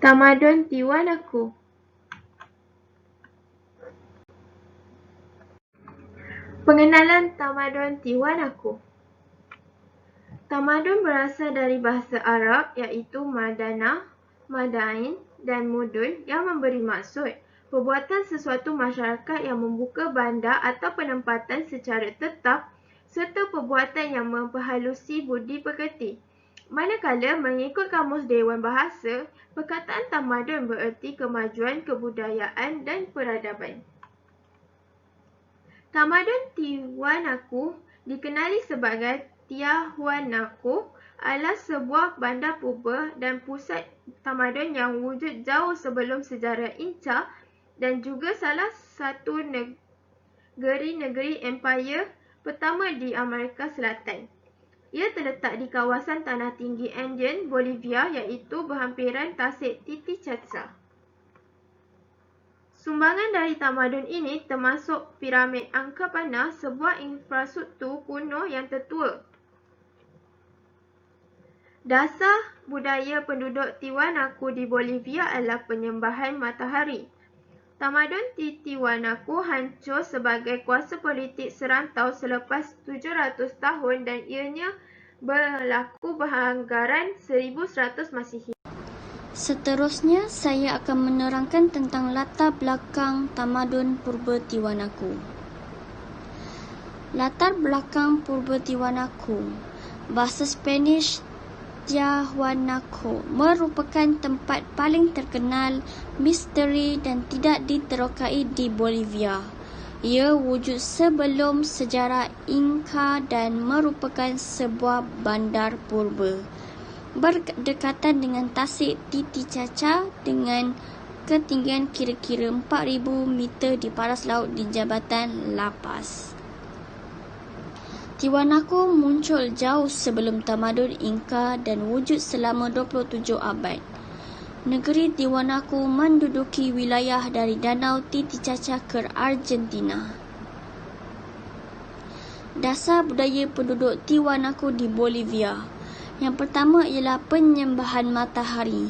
Tamadun Tiwanaku. Pengenalan tamadun Tiwanaku. Tamadun berasal dari bahasa Arab iaitu madana, madain dan mudun yang memberi maksud perbuatan sesuatu masyarakat yang membuka bandar atau penempatan secara tetap serta perbuatan yang memperhalusi budi pekerti. Manakala mengikut Kamus Dewan Bahasa, perkataan tamadun bererti kemajuan kebudayaan dan peradaban. Tamadun Tiwanaku dikenali sebagai Tiahuanaku adalah sebuah bandar purba dan pusat tamadun yang wujud jauh sebelum sejarah Inca dan juga salah satu negeri empayar pertama di Amerika Selatan. Ia terletak di kawasan tanah tinggi Andean, Bolivia iaitu berhampiran Tasik Titicaca. Sumbangan dari tamadun ini termasuk piramid Angka Panah, sebuah infrastruktur kuno yang tertua. Dasar budaya penduduk Tiwanaku di Bolivia adalah penyembahan matahari. Tamadun Tiwanaku hancur sebagai kuasa politik serantau selepas 700 tahun dan ianya berlaku beranggaran 1100 Masihi. Seterusnya, saya akan menerangkan tentang latar belakang tamadun purba Tiwanaku. Latar belakang purba Tiwanaku. Bahasa Spanish Tiahuanaco merupakan tempat paling terkenal, misteri dan tidak diterokai di Bolivia. Ia wujud sebelum sejarah Inca dan merupakan sebuah bandar purba. Berdekatan dengan Tasik Titicaca dengan ketinggian kira-kira 4,000 meter di paras laut di Jabatan Lapas. Tiwanaku muncul jauh sebelum tamadun Inca dan wujud selama 27 abad. Negeri Tiwanaku menduduki wilayah dari Danau Titicaca ke Argentina. Dasar budaya penduduk Tiwanaku di Bolivia. Yang pertama ialah penyembahan matahari.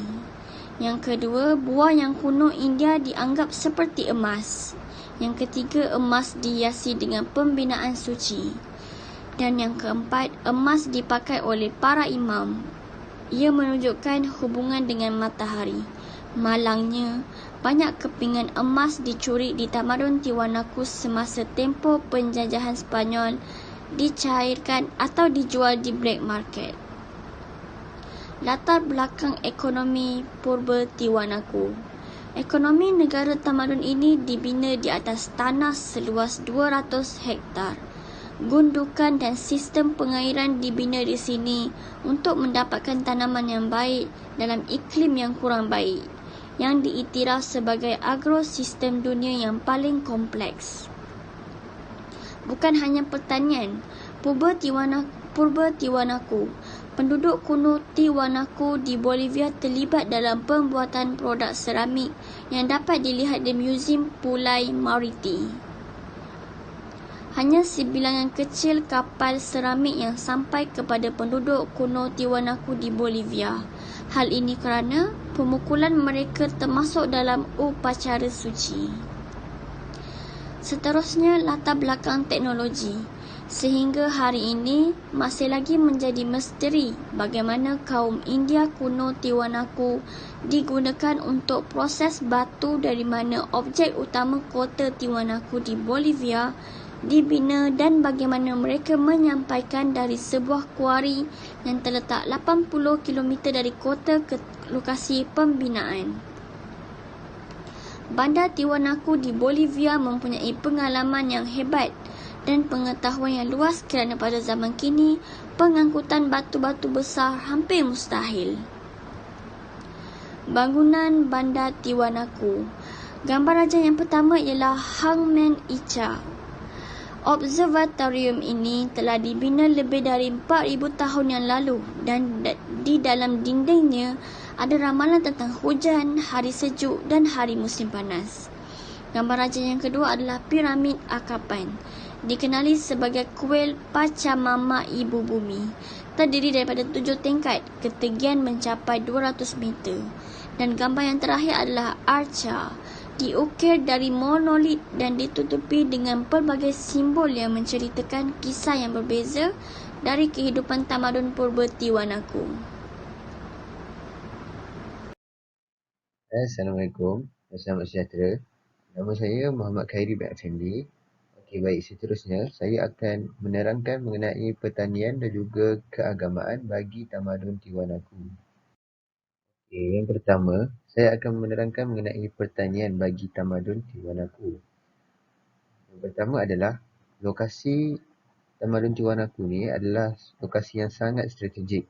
Yang kedua, buah yang kuno India dianggap seperti emas. Yang ketiga, emas dihiasi dengan pembinaan suci. Dan yang keempat, emas dipakai oleh para imam. Ia menunjukkan hubungan dengan matahari. Malangnya, banyak kepingan emas dicuri di tamadun Tiwanaku semasa tempoh penjajahan Sepanyol, dicairkan atau dijual di black market. Latar belakang ekonomi purba Tiwanaku. Ekonomi negara tamadun ini dibina di atas tanah seluas 200 hektar. Gundukan dan sistem pengairan dibina di sini untuk mendapatkan tanaman yang baik dalam iklim yang kurang baik, yang diiktiraf sebagai agrosistem dunia yang paling kompleks. Bukan hanya pertanian, purba Tiwanaku. Penduduk kuno Tiwanaku di Bolivia terlibat dalam pembuatan produk seramik yang dapat dilihat di Museum Pulai Mauriti. Hanya sebilangan kecil kapal seramik yang sampai kepada penduduk kuno Tiwanaku di Bolivia. Hal ini kerana pemukulan mereka termasuk dalam upacara suci. Seterusnya, latar belakang teknologi. Sehingga hari ini masih lagi menjadi misteri bagaimana kaum India kuno Tiwanaku digunakan untuk proses batu dari mana objek utama kota Tiwanaku di Bolivia dibina dan bagaimana mereka menyampaikan dari sebuah kuari yang terletak 80 km dari kota ke lokasi pembinaan. Bandar Tiwanaku di Bolivia mempunyai pengalaman yang hebat dan pengetahuan yang luas kerana pada zaman kini pengangkutan batu-batu besar hampir mustahil. Bangunan Bandar Tiwanaku. Gambar raja yang pertama ialah Hangman Icha. Observatorium ini telah dibina lebih dari 4,000 tahun yang lalu dan di dalam dindingnya ada ramalan tentang hujan, hari sejuk dan hari musim panas. Gambar raja yang kedua adalah Piramid Akapan. Dikenali sebagai kuil Pachamama Ibu Bumi. Terdiri daripada 7 tingkat, ketinggian mencapai 200 meter. Dan gambar yang terakhir adalah arca, diukir dari monolit dan ditutupi dengan pelbagai simbol yang menceritakan kisah yang berbeza dari kehidupan tamadun purba Tiwanaku. Assalamualaikum, selamat sejahtera. Nama saya Muhammad Khairi bin Afendi. Okey, baik, seterusnya saya akan menerangkan mengenai pertanian dan juga keagamaan bagi tamadun Tiwanaku. Okey, yang pertama, saya akan menerangkan mengenai pertanian bagi tamadun Tiwanaku. Yang pertama adalah lokasi tamadun Tiwanaku ni adalah lokasi yang sangat strategik,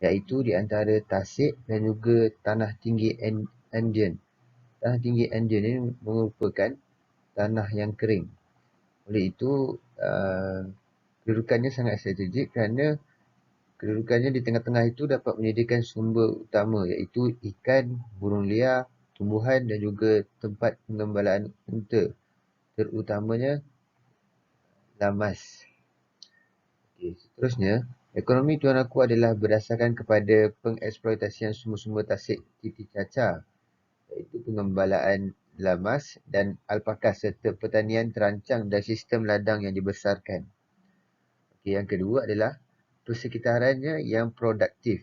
iaitu di antara tasik dan juga tanah tinggi Andean. Tanah tinggi Andean ini merupakan tanah yang kering. Oleh itu, kedudukannya sangat strategik kerana kedudukannya di tengah-tengah itu dapat menyediakan sumber utama iaitu ikan, burung liar, tumbuhan dan juga tempat pengembalaan unta, terutamanya lamas. Okey, seterusnya, ekonomi Tiwanaku adalah berdasarkan kepada pengeksploitasian sumber-sumber tasik titi caca, iaitu pengembalaan lamas dan alpaka serta pertanian terancang dan sistem ladang yang dibesarkan. Okey, yang kedua adalah persekitarannya yang produktif.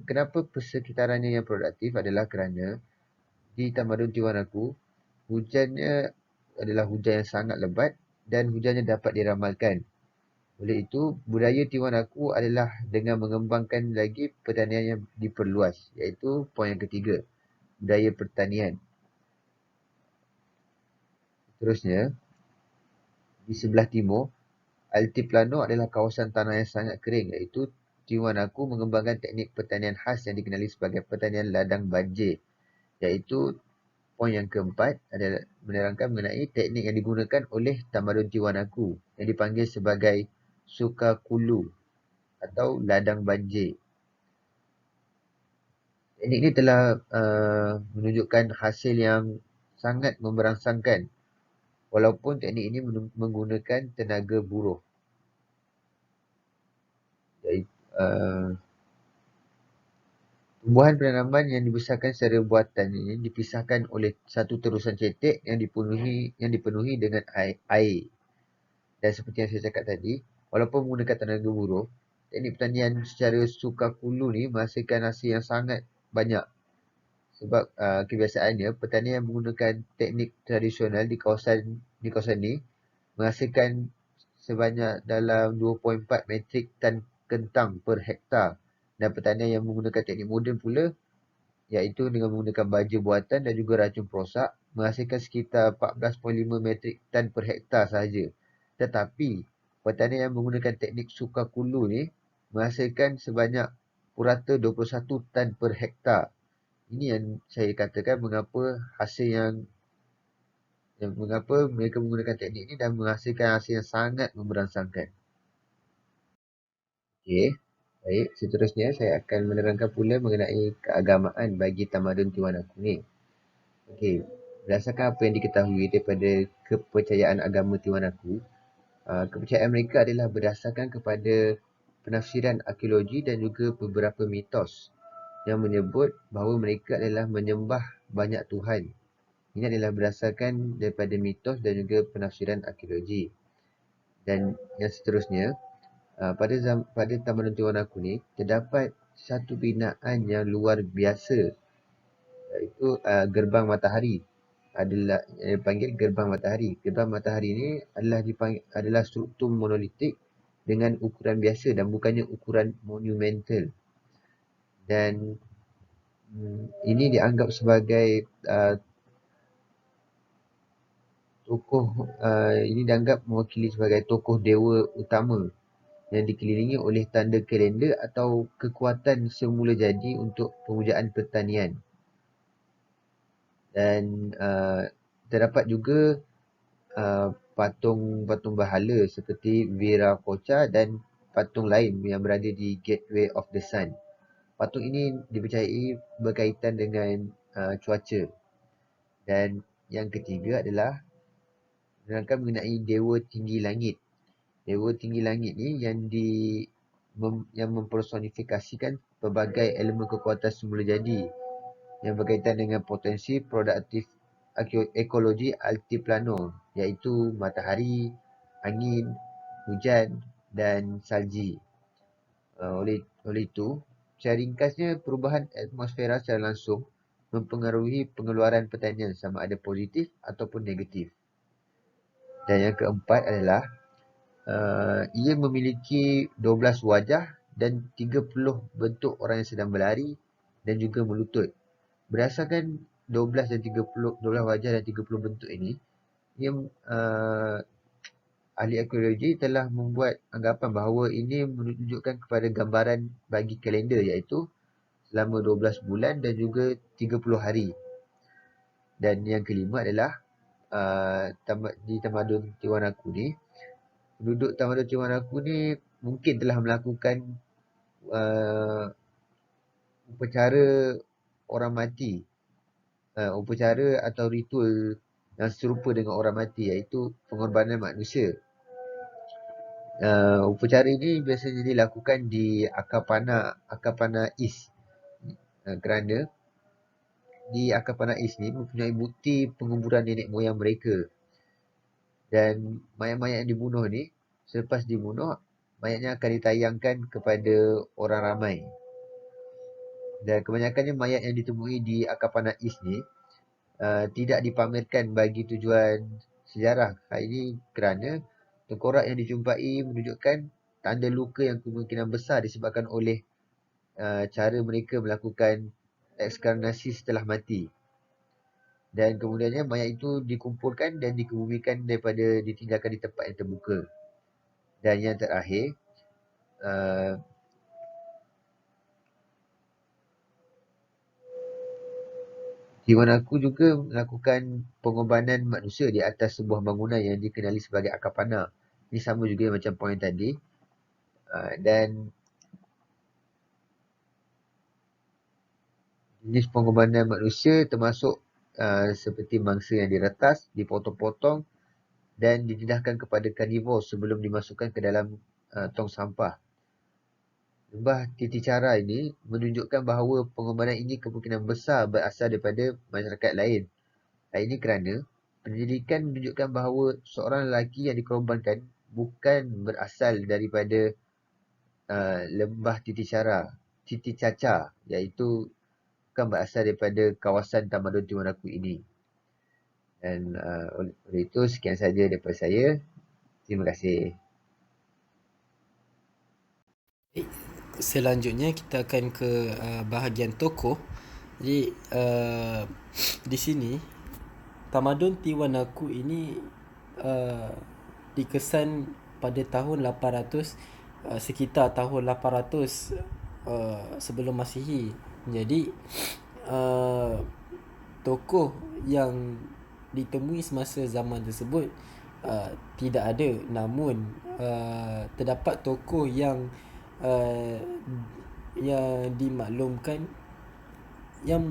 Kenapa persekitarannya yang produktif adalah kerana di tamadun Tiwanaku, hujannya adalah hujan yang sangat lebat dan hujannya dapat diramalkan. Oleh itu, budaya Tiwanaku adalah dengan mengembangkan lagi pertanian yang diperluas, iaitu poin yang ketiga, budaya pertanian. Seterusnya, di sebelah timur, Altiplano adalah kawasan tanah yang sangat kering, iaitu Tiwanaku mengembangkan teknik pertanian khas yang dikenali sebagai pertanian ladang banjir, iaitu poin yang keempat adalah menerangkan mengenai teknik yang digunakan oleh tamadun Tiwanaku yang dipanggil sebagai Sukakulu atau ladang banjir. Teknik ini telah menunjukkan hasil yang sangat memberangsangkan walaupun teknik ini menggunakan tenaga buruh. Tumbuhan penanaman yang dibesarkan secara buatan ini dipisahkan oleh satu terusan cetek yang dipenuhi dengan air. Dan seperti yang saya cakap tadi, walaupun menggunakan tenaga buruh, teknik pertanian secara sukakulu ni menghasilkan hasil yang sangat banyak. Sebab kebiasaannya, pertanian yang menggunakan teknik tradisional di kawasan ni menghasilkan sebanyak dalam 2.4 metrik tan kentang per hektar. Dan pertanian yang menggunakan teknik moden pula, iaitu dengan menggunakan baja buatan dan juga racun perosak, menghasilkan sekitar 14.5 metrik tan per hektar sahaja. Tetapi, pertanian yang menggunakan teknik sukakulu ni menghasilkan sebanyak purata 21 tan per hektar. Ini yang saya katakan mengapa mengapa mereka menggunakan teknik ini dan menghasilkan hasil yang sangat memberangsangkan. Okey, baik. Seterusnya saya akan menerangkan pula mengenai keagamaan bagi tamadun Tiwanaku ni. Okey, berdasarkan apa yang diketahui daripada kepercayaan agama Tiwanaku, kepercayaan mereka adalah berdasarkan kepada penafsiran arkeologi dan juga beberapa mitos yang menyebut bahawa mereka adalah menyembah banyak Tuhan. Ini adalah berdasarkan daripada mitos dan juga penafsiran arkeologi. Dan yang seterusnya, pada tamadun Tiwanaku ni, terdapat satu binaan yang luar biasa, iaitu gerbang matahari. Dipanggil gerbang matahari. Gerbang matahari ni adalah struktur monolitik dengan ukuran biasa dan bukannya ukuran monumental. Dan ini dianggap sebagai ini dianggap mewakili sebagai tokoh dewa utama yang dikelilingi oleh tanda kalender atau kekuatan semula jadi untuk pemujaan pertanian. Dan terdapat juga patung-patung berhala seperti Viracocha dan patung lain yang berada di Gateway of the Sun. Patung ini dipercayai berkaitan dengan cuaca. Dan yang ketiga adalah menerangkan mengenai Dewa Tinggi Langit. Dewa Tinggi Langit ni yang mempersonifikasikan pelbagai elemen kekuatan semula jadi yang berkaitan dengan potensi produktif ekologi altiplano, iaitu matahari, angin, hujan dan salji. Oleh itu, secara ringkasnya, perubahan atmosfera secara langsung mempengaruhi pengeluaran pertanian sama ada positif ataupun negatif. Dan yang keempat adalah ia memiliki 12 wajah dan 30 bentuk orang yang sedang berlari dan juga melutut. Berdasarkan 12 dan 30, 12 wajah dan 30 bentuk ini, ia ahli ekologi telah membuat anggapan bahawa ini menunjukkan kepada gambaran bagi kalender, iaitu selama 12 bulan dan juga 30 hari. Dan yang kelima adalah di tamadun Tiwanaku ni, penduduk tamadun Tiwanaku ni mungkin telah melakukan upacara orang mati, upacara atau ritual yang serupa dengan orang mati, iaitu pengorbanan manusia. Upacara ini biasanya dilakukan di Akapana East, kerana di Akapana East ni mempunyai bukti penguburan nenek moyang mereka. Dan mayat-mayat yang dibunuh ni, selepas dibunuh, mayatnya akan ditayangkan kepada orang ramai. Dan kebanyakannya mayat yang ditemui di Akapana East ni tidak dipamerkan bagi tujuan sejarah. Hal ini kerana tengkorak yang dijumpai menunjukkan tanda luka yang kemungkinan besar disebabkan oleh cara mereka melakukan ekskarnasi setelah mati. Dan kemudiannya mayat itu dikumpulkan dan dikebumikan daripada ditinggalkan di tempat yang terbuka. Dan yang terakhir, Tiwanaku juga melakukan pengorbanan manusia di atas sebuah bangunan yang dikenali sebagai Akapana. Ini sama juga macam poin tadi. Dan jenis pengorbanan manusia termasuk seperti mangsa yang diretas, dipotong-potong dan didedahkan kepada karnivor sebelum dimasukkan ke dalam tong sampah. Lembah Titicara ini menunjukkan bahawa pengorbanan ini kemungkinan besar berasal daripada masyarakat lain. Hal ini kerana penyelidikan menunjukkan bahawa seorang lelaki yang dikorbankan bukan berasal daripada lembah Titicaca, iaitu bukan berasal daripada kawasan tamadun Tiwanaku ini. Dan oleh itu, sekian saja daripada saya. Terima kasih. Selanjutnya kita akan ke bahagian tokoh. Jadi di sini tamadun Tiwanaku ini dikesan pada tahun 800, sekitar tahun 800 sebelum Masihi. Jadi tokoh yang ditemui semasa zaman tersebut tidak ada, namun terdapat tokoh yang dimaklumkan yang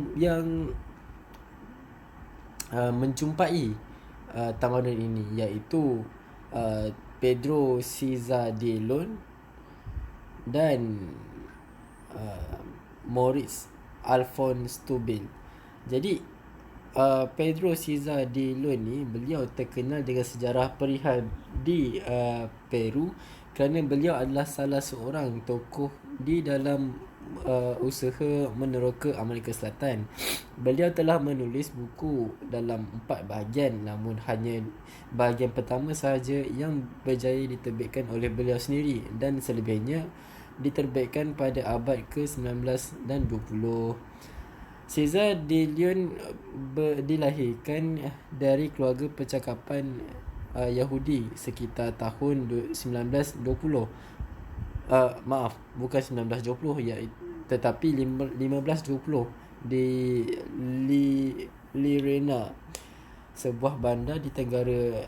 menjumpai tamadun ini, iaitu Pedro Ciza de Leon dan Moritz Alphonse Toubeil. Jadi Pedro Ciza de Leon ni, beliau terkenal dengan sejarah perihal di Peru kerana beliau adalah salah seorang tokoh di dalam usaha meneroka Amerika Selatan. Beliau telah menulis buku dalam 4 bahagian, namun hanya bahagian pertama sahaja yang berjaya diterbitkan oleh beliau sendiri, dan selebihnya diterbitkan pada abad ke-19 dan 20. Ciza de Leon dilahirkan dari keluarga percakapan Yahudi sekitar tahun 1920. Maaf, bukan 1920, tetapi 1520 di Llerena, sebuah bandar di Tenggara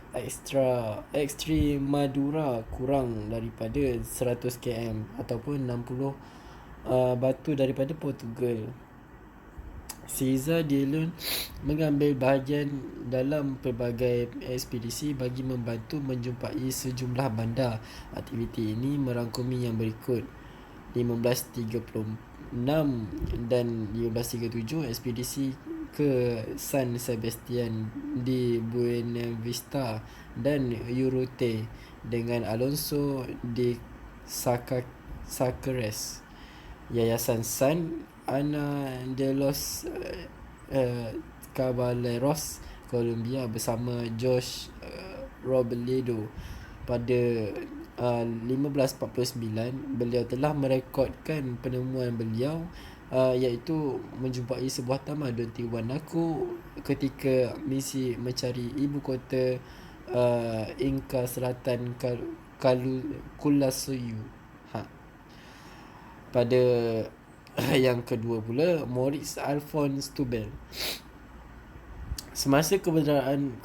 Extremadura, kurang daripada 100 km ataupun 60 batu daripada Portugal. Ciza de Leon mengambil bahagian dalam pelbagai ekspedisi bagi membantu menjumpai sejumlah bandar. Aktiviti ini merangkumi yang berikut: 1536 dan 1537 ekspedisi ke San Sebastian di Buena Vista dan Urute dengan Alonso de Sacares. Yayasan San Ana de los Caballeros Colombia bersama Josh Robledo pada 1549 beliau telah merekodkan penemuan beliau iaitu menjumpai sebuah tamadun Tiwanaku ketika misi mencari ibu kota Inca Selatan Kulasuyu. Pada yang kedua pula, Moritz Alphonse Tubel. Semasa keberadaan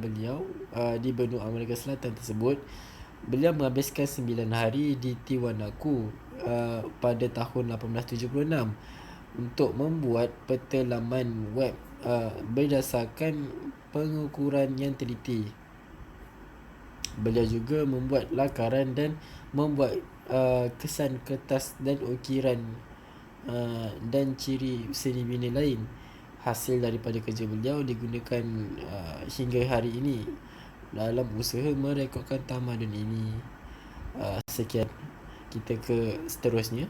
beliau di benua Amerika Selatan tersebut, beliau menghabiskan 9 hari di Tiwanaku pada tahun 1876 untuk membuat peta laman web berdasarkan pengukuran yang teliti. Beliau juga membuat lakaran dan membuat kesan kertas dan ukiran dan ciri seni bina lain. Hasil daripada kerja beliau digunakan hingga hari ini dalam usaha merekodkan tamadun ini. Sekian, kita ke seterusnya.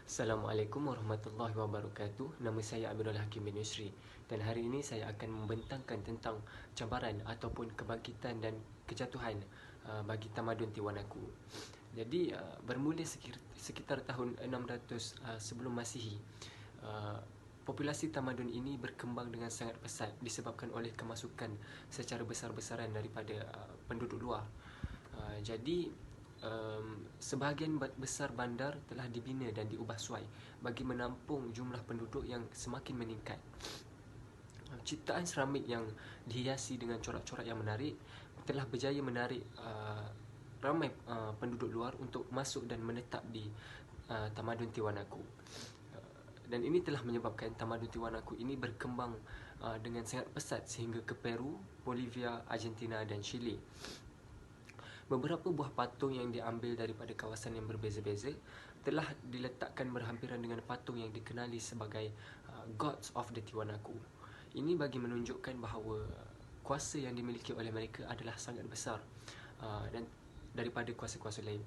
Assalamualaikum warahmatullahi wabarakatuh. Nama saya Abdul Hakim bin Yusri dan hari ini saya akan membentangkan tentang cabaran ataupun kebangkitan dan kejatuhan bagi tamadun Tiwanaku. Jadi bermula sekitar tahun 600 sebelum Masihi, populasi tamadun ini berkembang dengan sangat pesat disebabkan oleh kemasukan secara besar-besaran daripada penduduk luar. Jadi sebahagian besar bandar telah dibina dan diubah suai bagi menampung jumlah penduduk yang semakin meningkat. Ciptaan seramik yang dihiasi dengan corak-corak yang menarik telah berjaya menarik ramai penduduk luar untuk masuk dan menetap di tamadun Tiwanaku. Dan ini telah menyebabkan tamadun Tiwanaku ini berkembang dengan sangat pesat sehingga ke Peru, Bolivia, Argentina dan Chile. Beberapa buah patung yang diambil daripada kawasan yang berbeza-beza telah diletakkan berhampiran dengan patung yang dikenali sebagai Gods of the Tiwanaku. Ini bagi menunjukkan bahawa kuasa yang dimiliki oleh mereka adalah sangat besar dan daripada kuasa-kuasa lain.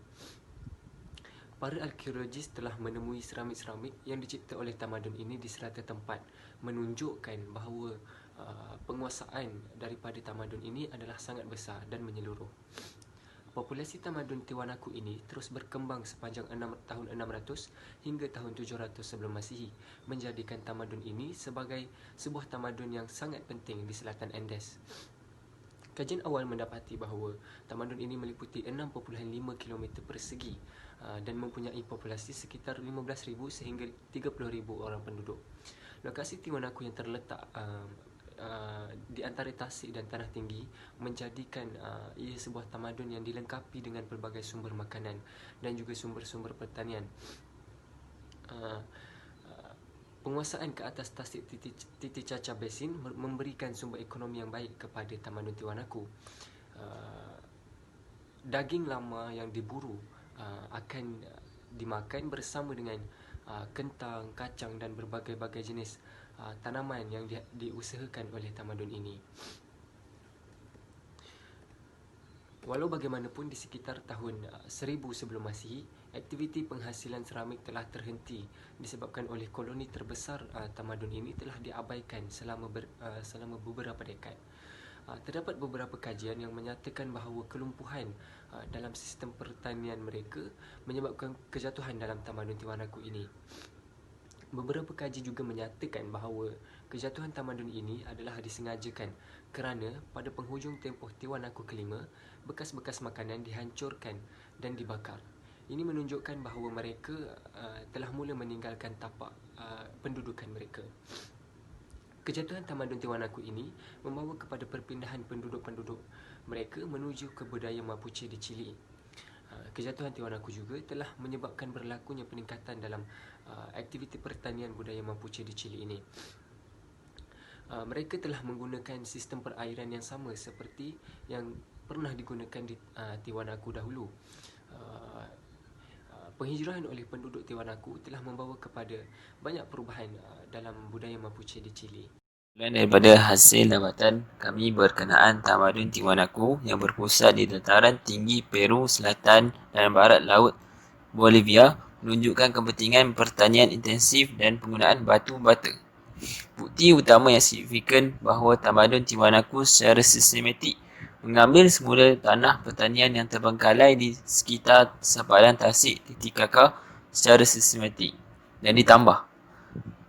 Para arkeologis telah menemui seramik-seramik yang dicipta oleh tamadun ini di serata tempat, menunjukkan bahawa penguasaan daripada tamadun ini adalah sangat besar dan menyeluruh. Populasi tamadun Tiwanaku ini terus berkembang sepanjang tahun 600 hingga tahun 700 sebelum Masihi, menjadikan tamadun ini sebagai sebuah tamadun yang sangat penting di selatan Andes. Kajian awal mendapati bahawa tamadun ini meliputi 6.5 km persegi dan mempunyai populasi sekitar 15,000 sehingga 30,000 orang penduduk. Lokasi Tiwanaku yang terletak di antara tasik dan tanah tinggi menjadikan ia sebuah tamadun yang dilengkapi dengan pelbagai sumber makanan dan juga sumber-sumber pertanian. Penguasaan ke atas tasik Titicaca Basin memberikan sumber ekonomi yang baik kepada tamadun Tiwanaku. Daging lama yang diburu akan dimakan bersama dengan kentang, kacang dan berbagai-bagai jenis tanaman yang diusahakan oleh tamadun ini. Walau bagaimanapun di sekitar tahun 1000 sebelum Masihi, aktiviti penghasilan seramik telah terhenti disebabkan oleh koloni terbesar tamadun ini telah diabaikan selama beberapa dekad. Terdapat beberapa kajian yang menyatakan bahawa kelumpuhan dalam sistem pertanian mereka menyebabkan kejatuhan dalam tamadun Tiwanaku ini. Beberapa kaji juga menyatakan bahawa kejatuhan tamadun ini adalah disengajakan kerana pada penghujung tempoh Tiwanaku kelima, bekas-bekas makanan dihancurkan dan dibakar. Ini menunjukkan bahawa mereka telah mula meninggalkan tapak pendudukan mereka. Kejatuhan tamadun Tiwanaku ini membawa kepada perpindahan penduduk-penduduk mereka menuju ke budaya Mapuche di Chile. Kejatuhan Tiwanaku juga telah menyebabkan berlakunya peningkatan dalam aktiviti pertanian budaya Mapuche di Chile ini. mereka telah menggunakan sistem perairan yang sama seperti yang pernah digunakan di Tiwanaku dahulu. Penghijrahan oleh penduduk Tiwanaku telah membawa kepada banyak perubahan dalam budaya Mapuche di Chile. Daripada hasil dapatan kami berkenaan tamadun Tiwanaku yang berpusat di dataran tinggi Peru Selatan dan barat laut Bolivia menunjukkan kepentingan pertanian intensif dan penggunaan batu bata. Bukti utama yang signifikan bahawa tamadun Tiwanaku secara sistematik mengambil semula tanah pertanian yang terbengkalai di sekitar sempadan tasik Titicaca secara sistematik dan ditambah.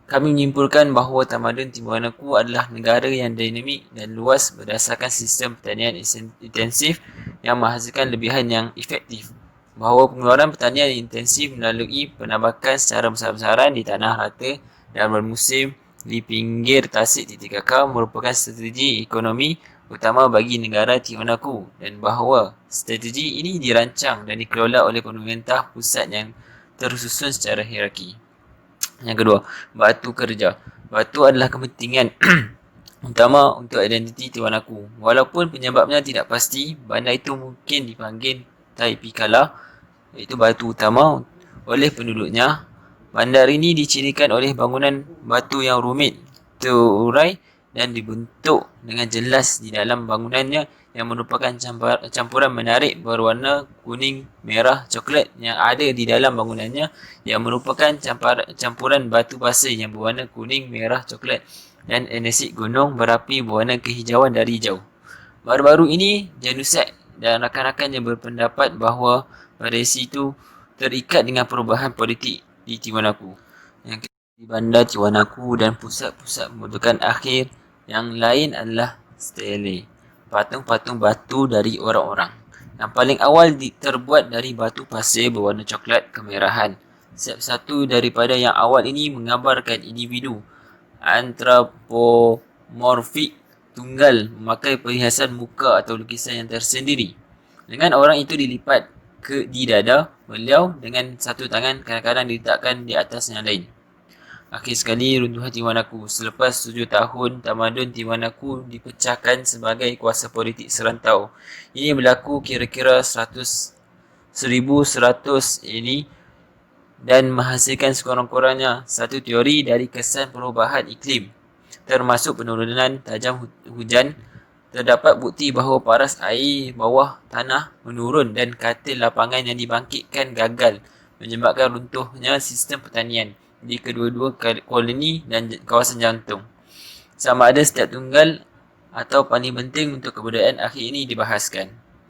Kami menyimpulkan bahawa tamadun Tiwanaku adalah negara yang dinamik dan luas berdasarkan sistem pertanian intensif yang menghasilkan lebihan yang efektif. Bahawa pengeluaran pertanian intensif melalui penambakan secara besar-besaran di tanah rata dan bermusim di pinggir tasik Titicaca merupakan strategi ekonomi utama bagi negara Tiwanaku dan bahawa strategi ini dirancang dan dikelola oleh pemerintah pusat yang tersusun secara hierarki. Yang kedua, batu kerja. Batu adalah kepentingan utama untuk identiti Tiwanaku. Walaupun penyebabnya tidak pasti, bandar itu mungkin dipanggil Taipikala, iaitu batu utama oleh penduduknya. Bandar ini dicirikan oleh bangunan batu yang rumit, terurai dan dibentuk dengan jelas di dalam bangunannya yang merupakan campuran menarik berwarna kuning, merah, coklat yang ada di dalam bangunannya yang merupakan campuran batu pasir yang berwarna kuning, merah, coklat dan andesit gunung berapi berwarna kehijauan dari jauh. Baru-baru ini, Janusat dan rakan-rakannya berpendapat bahawa variasi itu terikat dengan perubahan politik di Tiwanaku. Yang di bandar Tiwanaku dan pusat-pusat pembentukan akhir yang lain adalah stele, patung-patung batu dari orang-orang. Yang paling awal terbuat dari batu pasir berwarna coklat kemerahan. Setiap satu daripada yang awal ini menggambarkan individu antropomorfik tunggal memakai perhiasan muka atau lukisan yang tersendiri. Dengan orang itu dilipat di dada beliau dengan satu tangan kadang-kadang diletakkan di atas yang lain. Akhir sekali, runtuhan Tiwanaku. Selepas 7 tahun, tamadun Tiwanaku dipecahkan sebagai kuasa politik serantau. Ini berlaku kira-kira 1100 AD dan menghasilkan sekurang-kurangnya satu teori dari kesan perubahan iklim, termasuk penurunan tajam hujan. Terdapat bukti bahawa paras air bawah tanah menurun dan katil lapangan yang dibangkitkan gagal, menyebabkan runtuhnya sistem pertanian di kedua-dua koloni dan kawasan jantung. Sama ada setiap tunggal atau paling penting untuk kebudayaan akhir ini dibahaskan.